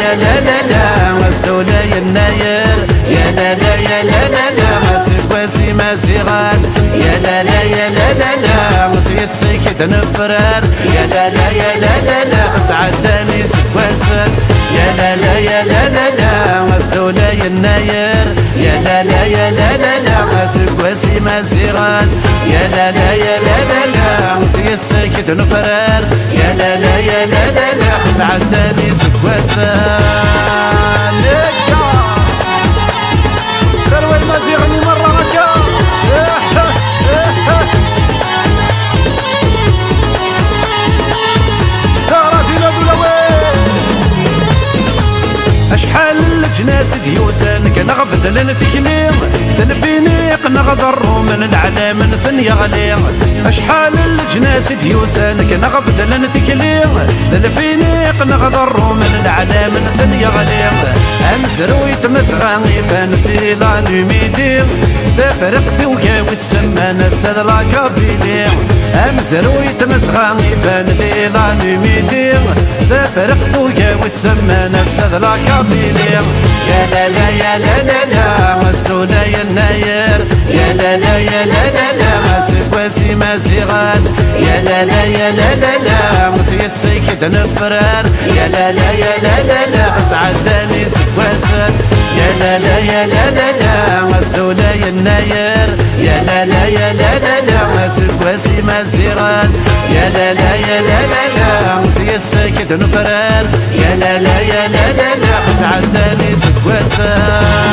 يا لا لا لا السولاي الناير يا لا لا يا لا لا لا سكواسي ما زيغان يا لا لا يا لا لا لا السيكت نفرار يا لا لا يا لا لا لا سعداني سكواسن يا لا لا يا لا لا لا السولاي الناير يا لا لا يا لا لا لا سكواسي ما زيغان يا لا لا يا لا لا لا السيكت نفرار يا لا لا يا لا لا لا سعداني سكواسن ثروة المزيغني مرة مكة أشحال الجناس ديوسان كنغفد لنتكليم سنفيني قنغضر من العلام نسن يغلي أشحال الجناس ديوسان كنغفد لنتكليم سنفيني قنغضر من العلام نسن يغلي أمزرو يتمزغاني فانسي لا نميدي سافرق ذوكا والسمان السدلا كابيلي أمزرو يتمزغاني فانسي لا نميدي سافرق ذوكا والسمان السدلا كابيلي يا لا لا يا لا لا لا والسوداء الناير يا لا لا يا لا لا لا سكواسي ما زيغان يا لا لا يا لا لا لا مسي السيكت نفرار يا لا لا يا لا لا لا سعداني سكواسن يا لا لا يا لا لا لا والسوداء الناير يا لا لا يا لا لا لا سكواسي ما زيغان يا لا لا يا لا لا لا مسي السيكت نفرار يا لا لا يا لا لا لا سعداني سكواسن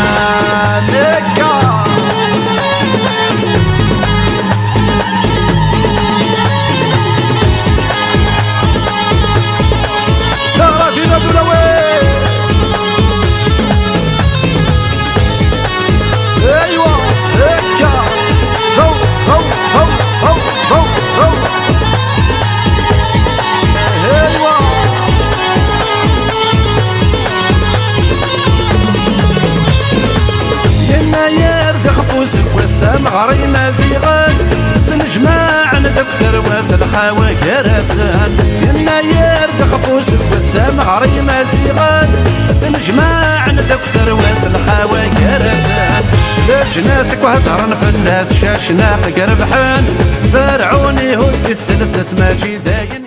مغري ما زيغان تنجمع ندكتر واس الخاوي كراسان الناير دخفوس والسام غري ما زيغان تنجمع ندكتر واس الخاوي كراسان لجناسك وهدرن في الناس شاشنا قربحان فرعوني هدي السلسس ماجي داين